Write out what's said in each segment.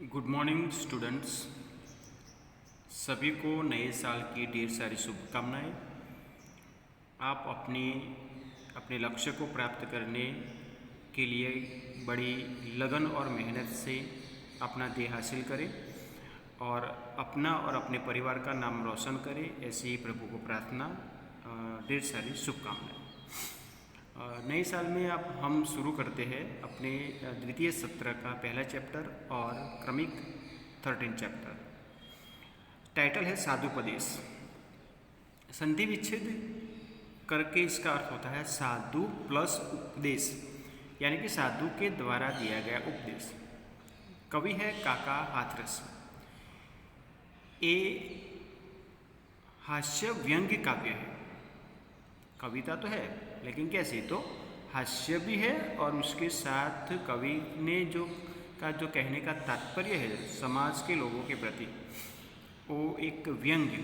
Good morning students. सभी को नए साल की ढेर सारी शुभकामनाएं। आप अपने अपने लक्ष्य को प्राप्त करने के लिए बड़ी लगन और मेहनत से अपना ध्येय हासिल करें और अपना और अपने परिवार का नाम रोशन करें, ऐसी ही प्रभु को प्रार्थना। ढेर सारी शुभकामनाएं। नए साल में अब हम शुरू करते हैं अपने द्वितीय सत्र का पहला चैप्टर और क्रमिक 13 चैप्टर। टाइटल है साधुपदेश। संधि विच्छेद करके इसका अर्थ होता है साधु प्लस उपदेश, यानी कि साधु के द्वारा दिया गया उपदेश। कवि है काका हाथरस। ये हास्य व्यंग्य काव्य है। कविता तो है लेकिन कैसे, तो हास्य भी है और उसके साथ कवि ने जो कहने का तात्पर्य है समाज के लोगों के प्रति, वो एक व्यंग्य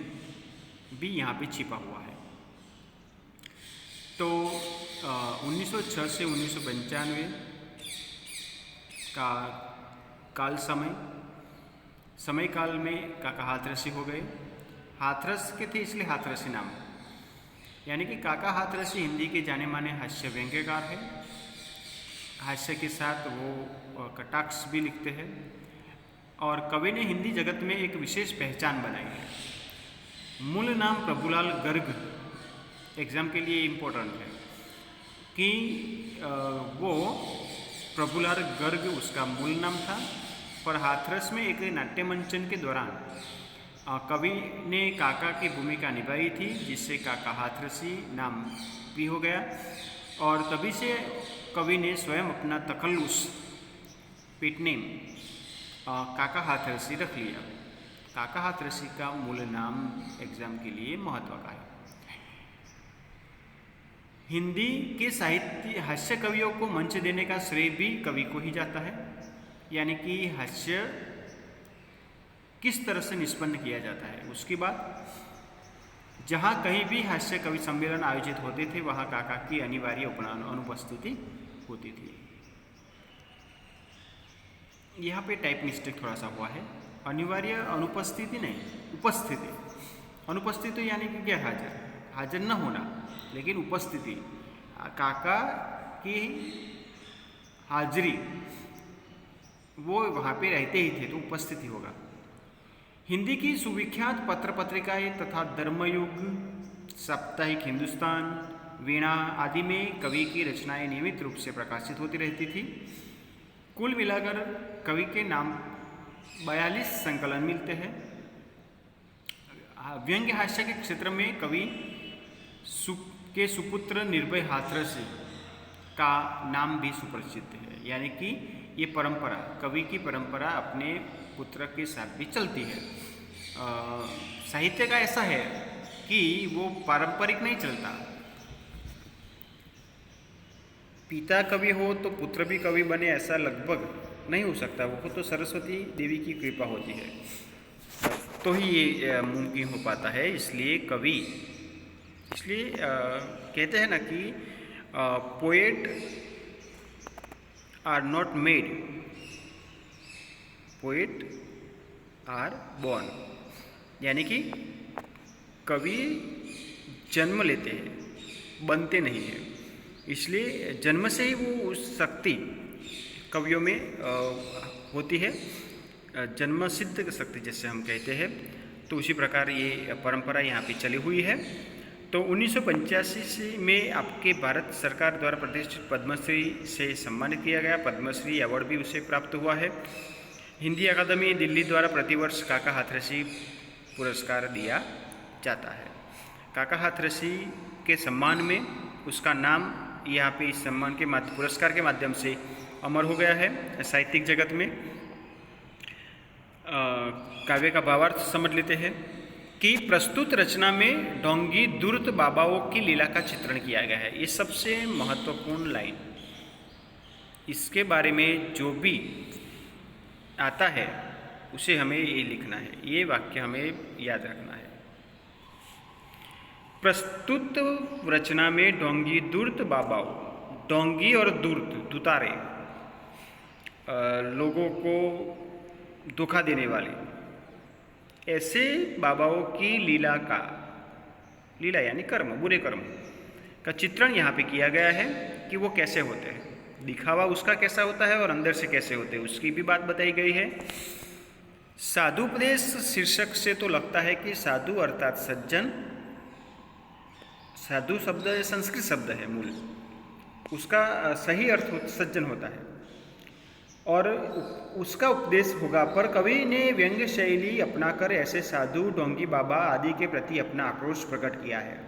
भी यहाँ पे छिपा हुआ है। तो 1906 से 1995 का काल समय काल में काका हाथरसी हो गए। हाथरस के थे इसलिए हाथरसी नाम, यानी कि काका हाथरसी हिंदी के जाने माने हास्य व्यंग्यकार है। हास्य के साथ वो कटाक्ष भी लिखते हैं और कवि ने हिंदी जगत में एक विशेष पहचान बनाई है। मूल नाम प्रभुलाल गर्ग, एग्जाम के लिए इम्पोर्टेंट है कि वो प्रभुलाल गर्ग उसका मूल नाम था, पर हाथरस में एक नाट्य मंचन के दौरान कवि ने काका की भूमिका निभाई थी, जिससे काका हाथरसी नाम भी हो गया। और तभी से कवि ने स्वयं अपना तखल्लुस पेटनेम काका हाथरसी रख लिया। काका हाथरसी का मूल नाम एग्जाम के लिए महत्व का है। हिंदी के साहित्य हास्य कवियों को मंच देने का श्रेय भी कवि को ही जाता है, यानी कि हास्य किस तरह से निष्पन्न किया जाता है। उसके बाद जहाँ कहीं भी हास्य कवि सम्मेलन आयोजित होते थे वहाँ काका की अनिवार्य अनुपस्थिति होती थी। यहाँ पे टाइप मिस्टेक थोड़ा सा हुआ है, अनिवार्य अनुपस्थिति नहीं, उपस्थिति। अनुपस्थिति यानी कि क्या, हाजिर न होना, लेकिन उपस्थिति काका की हाजिरी, वो वहाँ पे रहते ही थे तो उपस्थिति होगा। हिंदी की सुविख्यात पत्र पत्रिकाएँ तथा धर्मयुग, साप्ताहिक हिंदुस्तान, वीणा आदि में कवि की रचनाएं नियमित रूप से प्रकाशित होती रहती थी। कुल मिलाकर कवि के नाम 42 संकलन मिलते हैं। व्यंग्य हास्य के क्षेत्र में कवि के सुपुत्र निर्भय हाथरसी का नाम भी सुप्रसिद्ध है, यानी कि ये परंपरा, कवि की परंपरा अपने पुत्र के साथ भी चलती है। साहित्य का ऐसा है कि वो पारंपरिक नहीं चलता। पिता कवि हो तो पुत्र भी कवि बने, ऐसा लगभग नहीं हो सकता। वो तो सरस्वती देवी की कृपा होती है तो ही ये मुमकिन हो पाता है। इसलिए कहते हैं ना कि poet are not made, poet are born, यानी कि कवि जन्म लेते हैं, बनते नहीं हैं। इसलिए जन्म से ही वो उस शक्ति कवियों में होती है, जन्म सिद्ध शक्ति जैसे हम कहते हैं। तो उसी प्रकार ये परंपरा यहाँ पे चली हुई है। तो 1985 में आपके भारत सरकार द्वारा प्रतिष्ठित पद्मश्री से सम्मानित किया गया। पद्मश्री अवार्ड भी उसे प्राप्त हुआ है। हिंदी अकादमी दिल्ली द्वारा प्रतिवर्ष काका हाथरसी पुरस्कार दिया जाता है। काका हाथरसी के सम्मान में उसका नाम यहाँ पे इस सम्मान के पुरस्कार के माध्यम से अमर हो गया है। साहित्यिक जगत में काव्य का भावार्थ समझ लेते हैं कि प्रस्तुत रचना में ढोंगी दूरत बाबाओं की लीला का चित्रण किया गया है। ये सबसे महत्वपूर्ण लाइन, इसके बारे में जो भी आता है उसे हमें ये लिखना है, ये वाक्य हमें याद रखना है। प्रस्तुत रचना में ढोंगी दूरत बाबाओं, ढोंगी और दूरत दुतारे लोगों को धोखा देने वाले, ऐसे बाबाओं की लीला यानी कर्म, बुरे कर्म का चित्रण यहाँ पे किया गया है कि वो कैसे होते हैं, दिखावा उसका कैसा होता है और अंदर से कैसे होते हैं उसकी भी बात बताई गई है। साधुपदेश शीर्षक से तो लगता है कि साधु अर्थात सज्जन, साधु शब्द संस्कृत शब्द है मूल, उसका सही अर्थ सज्जन होता है और उसका उपदेश होगा, पर कवि ने व्यंग्य शैली अपनाकर ऐसे साधु, ढोंगी बाबा आदि के प्रति अपना आक्रोश प्रकट किया है।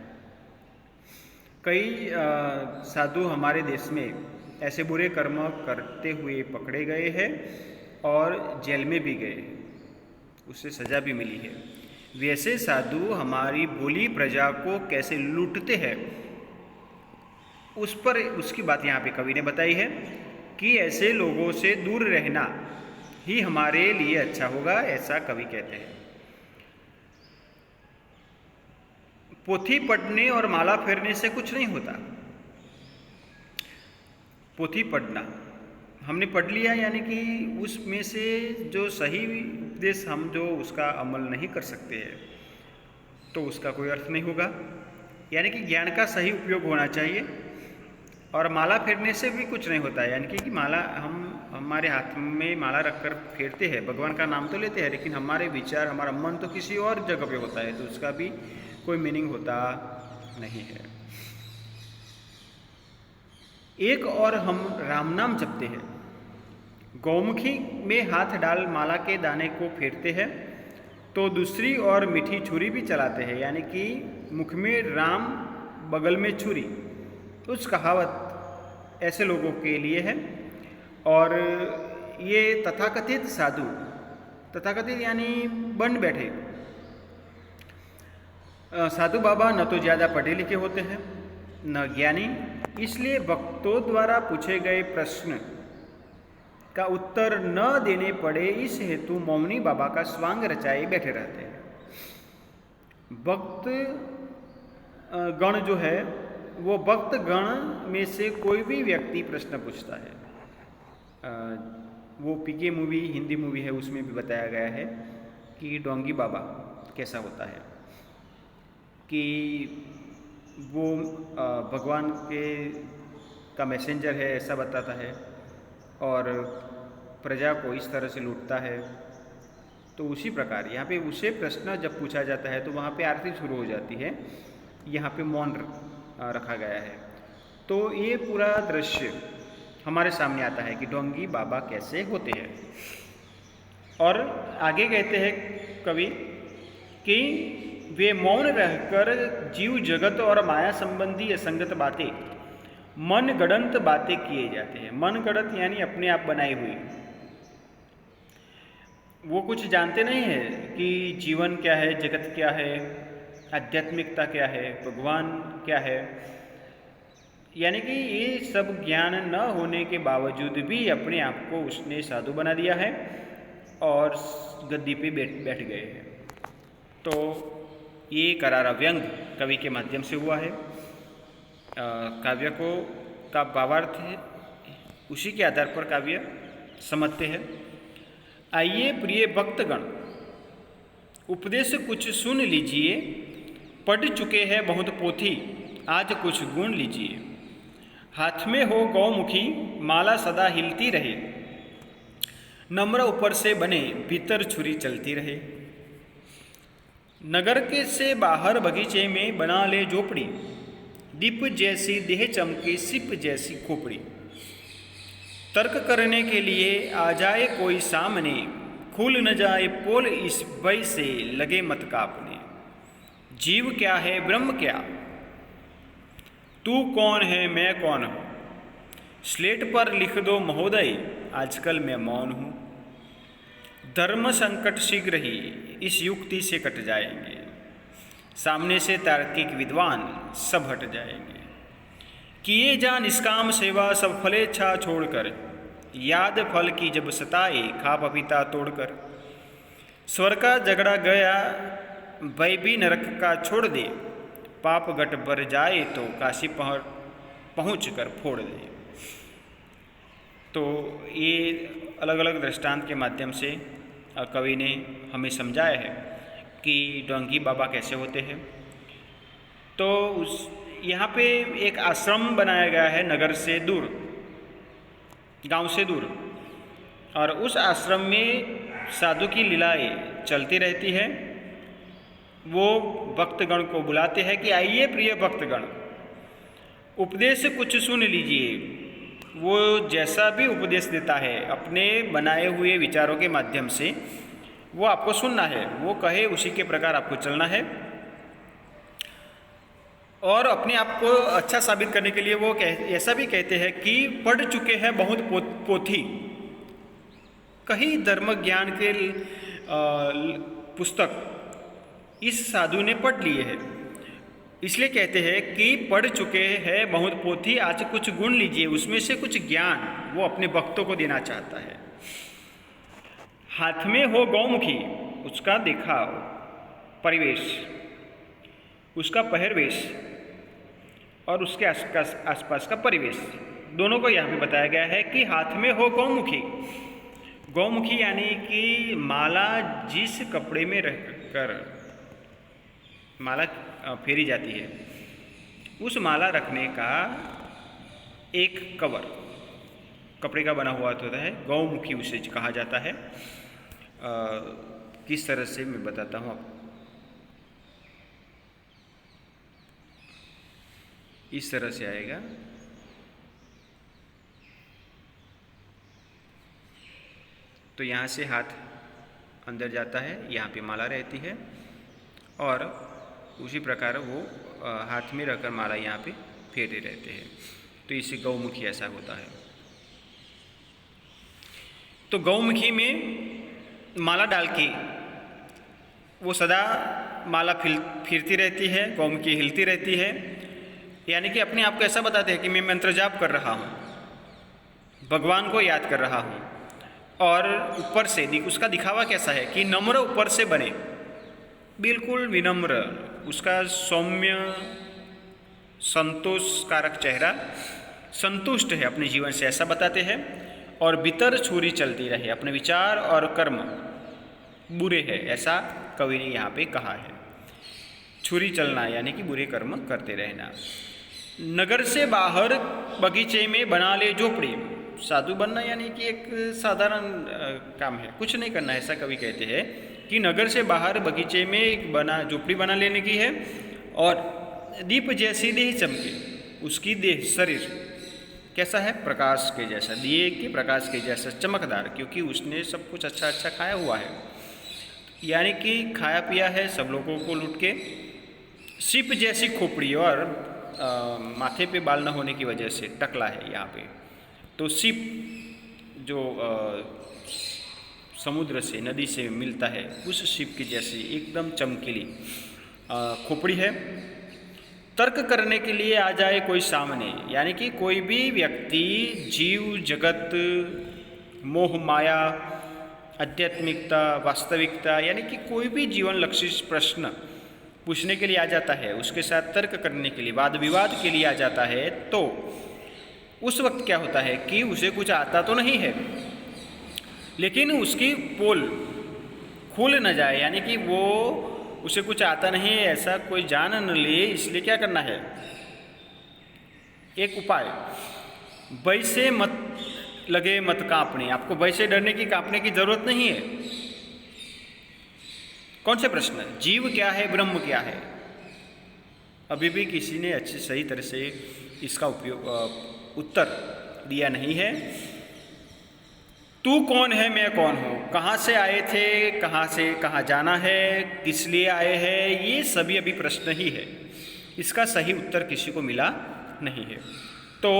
कई साधु हमारे देश में ऐसे बुरे कर्म करते हुए पकड़े गए हैं और जेल में भी गए, उससे सजा भी मिली है। वैसे साधु हमारी भोली प्रजा को कैसे लूटते हैं उसकी बात यहाँ पे कवि ने बताई है कि ऐसे लोगों से दूर रहना ही हमारे लिए अच्छा होगा, ऐसा कवि कहते हैं। पोथी पढ़ने और माला फेरने से कुछ नहीं होता। पोथी पढ़ना हमने पढ़ लिया यानी कि उसमें से जो सही उपदेश हम जो उसका अमल नहीं कर सकते हैं तो उसका कोई अर्थ नहीं होगा, यानी कि ज्ञान का सही उपयोग होना चाहिए। और माला फेरने से भी कुछ नहीं होता है, यानी कि माला हमारे हाथ में माला रखकर फेरते हैं, भगवान का नाम तो लेते हैं, लेकिन हमारे विचार, हमारा मन तो किसी और जगह पे होता है, तो उसका भी कोई मीनिंग होता नहीं है। एक और हम राम नाम जपते हैं, गौमुखी में हाथ डाल माला के दाने को फेरते हैं, तो दूसरी ओर मीठी छुरी भी चलाते हैं, यानी कि मुख में राम बगल में छुरी, उस कहावत ऐसे लोगों के लिए है। और ये तथाकथित साधु, तथाकथित यानी बन बैठे साधु बाबा न तो ज़्यादा पढ़े लिखे होते हैं न ज्ञानी, इसलिए भक्तों द्वारा पूछे गए प्रश्न का उत्तर न देने पड़े इस हेतु मौनी बाबा का स्वांग रचाए बैठे रहते हैं। भक्त गण जो है वो भक्त गण में से कोई भी व्यक्ति प्रश्न पूछता है, वो पीके मूवी, हिंदी मूवी है, उसमें भी बताया गया है कि ढोंगी बाबा कैसा होता है, कि वो भगवान का मैसेंजर है ऐसा बताता है और प्रजा को इस तरह से लूटता है। तो उसी प्रकार यहाँ पे उसे प्रश्न जब पूछा जाता है तो वहाँ पे आरती शुरू हो जाती है, यहाँ पे मौन रखा गया है। तो ये पूरा दृश्य हमारे सामने आता है कि ढोंगी बाबा कैसे होते हैं। और आगे कहते हैं कवि कि वे मौन रहकर जीव जगत और माया संबंधी असंगत बातें, मन गढ़ंत बातें किए जाते हैं। मन गढ़ंत यानी अपने आप बनाई हुई, वो कुछ जानते नहीं है कि जीवन क्या है, जगत क्या है, आध्यात्मिकता क्या है, भगवान क्या है, यानी कि ये सब ज्ञान न होने के बावजूद भी अपने आप को उसने साधु बना दिया है और गद्दी पे बैठ गए हैं। तो ये करारा व्यंग कवि के माध्यम से हुआ है। काव्य का भावार्थ है, उसी के आधार पर काव्य समझते हैं। आइए प्रिय भक्तगण, उपदेश कुछ सुन लीजिए, पढ़ चुके हैं बहुत पोथी, आज कुछ गुण लीजिए। हाथ में हो गौमुखी, माला सदा हिलती रहे, नम्र ऊपर से बने, भीतर छुरी चलती रहे। नगर के से बाहर बगीचे में बना ले झोपड़ी, दीप जैसी देह चमके, सिप जैसी खोपड़ी। तर्क करने के लिए आ जाए कोई सामने, खुल न जाए पोल इस भय से लगे मत कांपने। जीव क्या है ब्रह्म क्या, तू कौन है मैं कौन हूँ, स्लेट पर लिख दो महोदय, आजकल मैं मौन हूँ। धर्म संकट शीघ्र ही इस युक्ति से कट जाएंगे, सामने से तार्किक विद्वान सब हट जाएंगे। किए जा निष्काम सेवा सब फलेच्छा छोड़कर, याद फल की जब सताए खा पपीता तोड़कर। स्वर का झगड़ा गया भय भी नरक का छोड़ दे, पाप गट भर जाए तो काशी पहुँच कर फोड़ दे। तो ये अलग अलग दृष्टांत के माध्यम से कवि ने हमें समझाया है कि डोंगी बाबा कैसे होते हैं। तो यहाँ पे एक आश्रम बनाया गया है नगर से दूर, गांव से दूर, और उस आश्रम में साधु की लीलाएं चलती रहती है। वो भक्तगण को बुलाते हैं कि आइए प्रिय भक्तगण, उपदेश कुछ सुन लीजिए। वो जैसा भी उपदेश देता है अपने बनाए हुए विचारों के माध्यम से वो आपको सुनना है, वो कहे उसी के प्रकार आपको चलना है। और अपने आप को अच्छा साबित करने के लिए वो ऐसा भी कहते हैं कि पढ़ चुके हैं बहुत पोथी, कई धर्म ज्ञान के पुस्तक इस साधु ने पढ़ लिए हैं। इसलिए कहते हैं कि पढ़ चुके हैं बहुत पोथी, आज कुछ गुण लीजिए, उसमें से कुछ ज्ञान वो अपने भक्तों को देना चाहता है। हाथ में हो गौमुखी, उसका देखा परिवेश, उसका पहरवेश और उसके आसपास का परिवेश, दोनों को यहाँ पे बताया गया है कि हाथ में हो गौमुखी। गौमुखी यानी कि माला जिस कपड़े में रखकर माला फेरी जाती है, उस माला रखने का एक कवर कपड़े का बना हुआ होता है, गौमुखी उसे कहा जाता है। किस तरह से मैं बताता हूँ आपको। इस तरह से आएगा, तो यहाँ से हाथ अंदर जाता है, यहाँ पे माला रहती है और उसी प्रकार वो हाथ में रखकर माला यहाँ पे फेरे रहते हैं। तो इसे गौमुखी ऐसा होता है। तो गौमुखी में माला डाल के वो सदा माला फिरती रहती है, गौमुखी हिलती रहती है, यानी कि अपने आप को ऐसा बताते हैं कि मैं मंत्र जाप कर रहा हूँ, भगवान को याद कर रहा हूँ। और ऊपर से उसका दिखावा कैसा है कि नम्र ऊपर से बने, बिल्कुल विनम्र, उसका सौम्य संतोषकारक चेहरा, संतुष्ट है अपने जीवन से, ऐसा बताते हैं। और भीतर छुरी चलती रहे, अपने विचार और कर्म बुरे हैं, ऐसा कवि ने यहाँ पे कहा है। छुरी चलना यानी कि बुरे कर्म करते रहना। नगर से बाहर बगीचे में बना ले झोपड़ी, साधु बनना यानी कि एक साधारण काम है, कुछ नहीं करना, ऐसा कवि कहते हैं कि नगर से बाहर बगीचे में एक झोपड़ी बना लेने की है। और दीप जैसी देह चमके, उसकी देह शरीर कैसा है, प्रकाश के जैसा, दिए के प्रकाश के जैसा चमकदार, क्योंकि उसने सब कुछ अच्छा अच्छा खाया हुआ है, यानी कि खाया पिया है सब लोगों को लूट के। सिप जैसी खोपड़ी, और माथे पे बाल न होने की वजह से टकला है यहाँ पे। तो सिप जो समुद्र से नदी से मिलता है, उस सिप की जैसी एकदम चमकीली खोपड़ी है। तर्क करने के लिए आ जाए कोई सामने, यानी कि कोई भी व्यक्ति जीव जगत, मोह माया, आध्यात्मिकता, वास्तविकता, यानी कि कोई भी जीवन लक्षी प्रश्न पूछने के लिए आ जाता है, उसके साथ तर्क करने के लिए, वाद विवाद के लिए आ जाता है, तो उस वक्त क्या होता है कि उसे कुछ आता तो नहीं है, लेकिन उसकी पोल खुल न जाए, यानी कि वो उसे कुछ आता नहीं है ऐसा कोई जान न ले। इसलिए क्या करना है, एक उपाय, भय से मत लगे मत कांपने, आपको भय से डरने की कांपने की जरूरत नहीं है। कौन से प्रश्न, जीव क्या है, ब्रह्म क्या है, अभी भी किसी ने अच्छी सही तरह से इसका उत्तर दिया नहीं है। तू कौन है, मैं कौन हूँ, कहाँ से आए थे, कहाँ से कहाँ जाना है, किस लिए आए हैं, ये सभी अभी प्रश्न ही है, इसका सही उत्तर किसी को मिला नहीं है। तो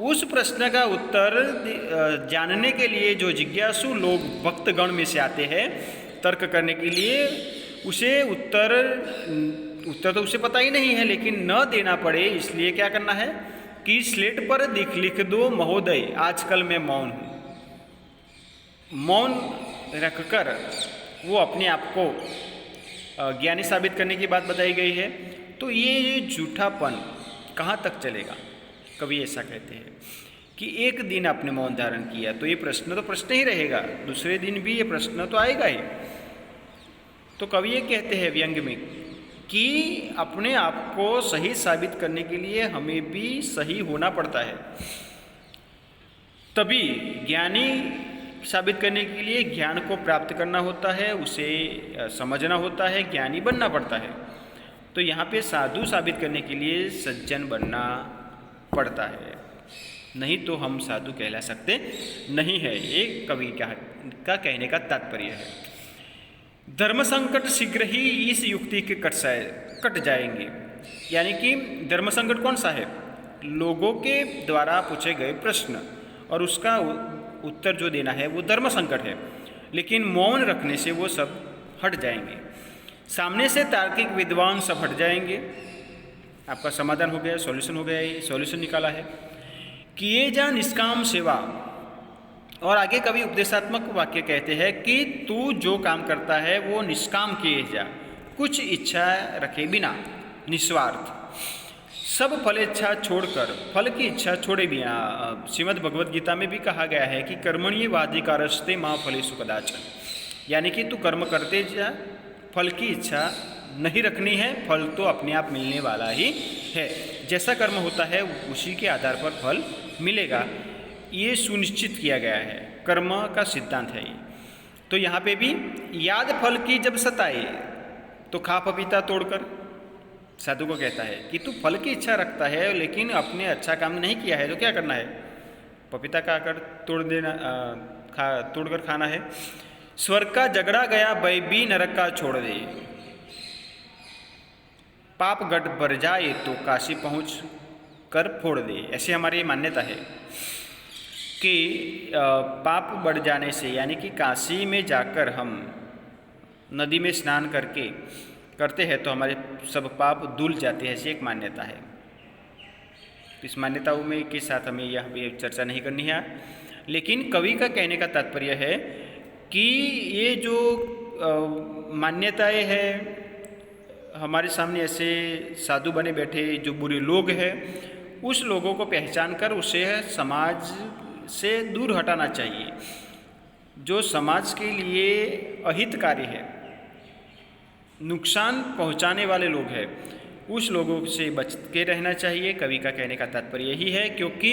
उस प्रश्न का उत्तर जानने के लिए जो जिज्ञासु लोग भक्तगण में से आते हैं तर्क करने के लिए, उसे उत्तर तो उसे पता ही नहीं है, लेकिन न देना पड़े इसलिए क्या करना है कि स्लेट पर लिख दो महोदय आजकल मैं मौन हूँ। मौन रखकर वो अपने आप को ज्ञानी साबित करने की बात बताई गई है। तो ये झूठापन कहाँ तक चलेगा, कवि ऐसा कहते हैं कि एक दिन आपने मौन धारण किया तो ये प्रश्न तो प्रश्न ही रहेगा, दूसरे दिन भी ये प्रश्न तो आएगा ही। तो कवि ये कहते हैं व्यंग में कि अपने आप को सही साबित करने के लिए हमें भी सही होना पड़ता है, तभी ज्ञानी साबित करने के लिए ज्ञान को प्राप्त करना होता है, उसे समझना होता है, ज्ञानी बनना पड़ता है। तो यहाँ पे साधु साबित करने के लिए सज्जन बनना पड़ता है, नहीं तो हम साधु कहला सकते नहीं है। ये कवि का कहने का तात्पर्य है। धर्म संकट शीघ्र ही इस युक्ति के कट जाएंगे। यानी कि धर्म संकट कौन सा है? लोगों के द्वारा पूछे गए प्रश्न और उसका उत्तर जो देना है वो धर्म संकट है, लेकिन मौन रखने से वो सब हट जाएंगे। सामने से तार्किक विद्वान सब हट जाएंगे। आपका समाधान हो गया, सॉल्यूशन हो गया, ये सॉल्यूशन निकाला है। किए जा निष्काम सेवा। और आगे कभी उपदेशात्मक वाक्य कहते हैं कि तू जो काम करता है वो निष्काम किए जा, कुछ इच्छा रखे बिना, निस्वार्थ। सब फल इच्छा छोड़कर, फल की इच्छा छोड़े बिना। श्रीमद् भगवद गीता में भी कहा गया है कि कर्मण्येवाधिकारस्ते मा फलेषु कदाचन। यानी कि तू कर्म करते जा, फल की इच्छा नहीं रखनी है, फल तो अपने आप मिलने वाला ही है। जैसा कर्म होता है उसी के आधार पर फल मिलेगा, ये सुनिश्चित किया गया है, कर्म का सिद्धांत है ये। तो यहाँ पे भी याद फल की जब सताए तो खा पपीता तोड़कर। साधु को कहता है कि तू फल की इच्छा रखता है लेकिन अपने अच्छा काम नहीं किया है तो क्या करना है? पपीता खाकर तोड़कर खाना है। स्वर्ग का झगड़ा गया भी नरक का छोड़ दे। पाप गढ़ भर जाए तो काशी पहुँच कर फोड़ दे। ऐसी हमारी मान्यता है कि पाप बढ़ जाने से, यानी कि काशी में जाकर हम नदी में स्नान करते हैं तो हमारे सब पाप धुल जाते हैं, ऐसी एक मान्यता है। इस मान्यताओं में के साथ हमें यहाँ पे चर्चा नहीं करनी है, लेकिन कवि का कहने का तात्पर्य है कि ये जो मान्यताएं हैं हमारे सामने, ऐसे साधु बने बैठे जो बुरे लोग हैं, उस लोगों को पहचान कर उसे समाज से दूर हटाना चाहिए। जो समाज के लिए अहितकारी है, नुकसान पहुंचाने वाले लोग हैं, उस लोगों से बच के रहना चाहिए। कवि का कहने का तात्पर्य यही है, क्योंकि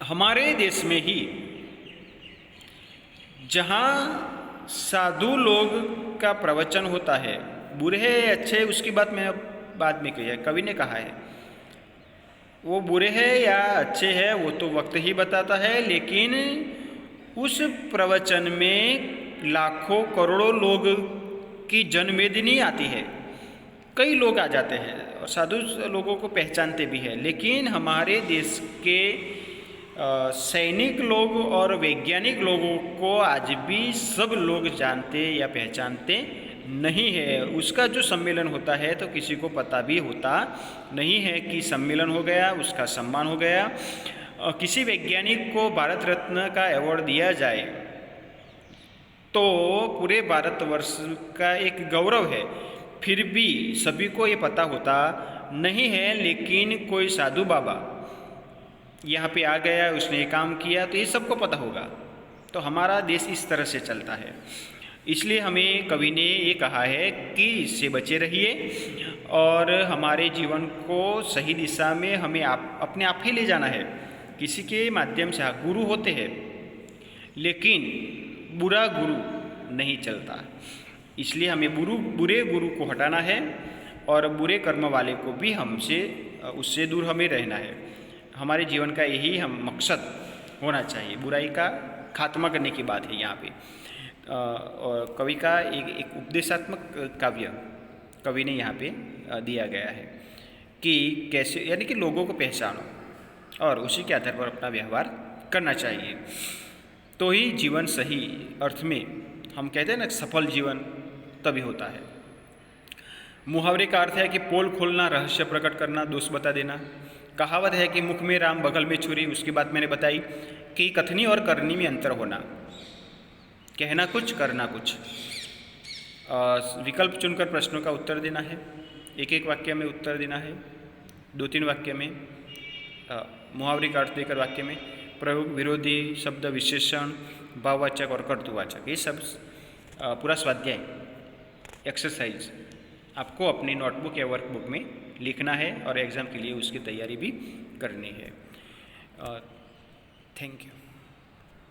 हमारे देश में ही जहाँ साधु लोग का प्रवचन होता है, बुरे अच्छे उसकी बात मैं अब बाद में कही है, कवि ने कहा है वो बुरे हैं या अच्छे हैं वो तो वक्त ही बताता है, लेकिन उस प्रवचन में लाखों करोड़ों लोग की जनमेदिनी आती है, कई लोग आ जाते हैं और साधु लोगों को पहचानते भी हैं। लेकिन हमारे देश के सैनिक लोग और वैज्ञानिक लोगों को आज भी सब लोग जानते या पहचानते नहीं है। उसका जो सम्मेलन होता है तो किसी को पता भी होता नहीं है कि सम्मेलन हो गया, उसका सम्मान हो गया। किसी वैज्ञानिक को भारत रत्न का अवार्ड दिया जाए तो पूरे भारतवर्ष का एक गौरव है, फिर भी सभी को ये पता होता नहीं है। लेकिन कोई साधु बाबा यहाँ पे आ गया, उसने ये काम किया तो ये सबको पता होगा। तो हमारा देश इस तरह से चलता है, इसलिए हमें कवि ने ये कहा है कि इससे बचे रहिए और हमारे जीवन को सही दिशा में हमें अपने आप ही ले जाना है। किसी के माध्यम से गुरु होते हैं, लेकिन बुरा गुरु नहीं चलता, इसलिए हमें बुरे गुरु को हटाना है और बुरे कर्म वाले को भी हमसे उससे दूर हमें रहना है। हमारे जीवन का यही हम मकसद होना चाहिए। बुराई का खात्मा करने की बात है यहाँ पे। और कवि का एक उपदेशात्मक काव्य कवि ने यहाँ पे दिया गया है कि कैसे, यानी कि लोगों को पहचानो और उसी के आधार पर अपना व्यवहार करना चाहिए, तो ही जीवन सही अर्थ में, हम कहते हैं ना, सफल जीवन तभी होता है। मुहावरे का अर्थ है कि पोल खोलना, रहस्य प्रकट करना, दोष बता देना। कहावत है कि मुख में राम बगल में छुरी। उसकी बात मैंने बताई कि कथनी और करनी में अंतर होना, कहना कुछ करना कुछ। विकल्प चुनकर प्रश्नों का उत्तर देना है, एक एक वाक्य में उत्तर देना है, 2-3 वाक्य में मुहावरे का अर्थ देकर वाक्य में प्रयोग, विरोधी शब्द, विशेषण, भाववाचक और कर्तृवाचक, ये सब पूरा स्वाध्याय एक्सरसाइज आपको अपनी नोटबुक या वर्कबुक में लिखना है और एग्ज़ाम के लिए उसकी तैयारी भी करनी है। Thank you.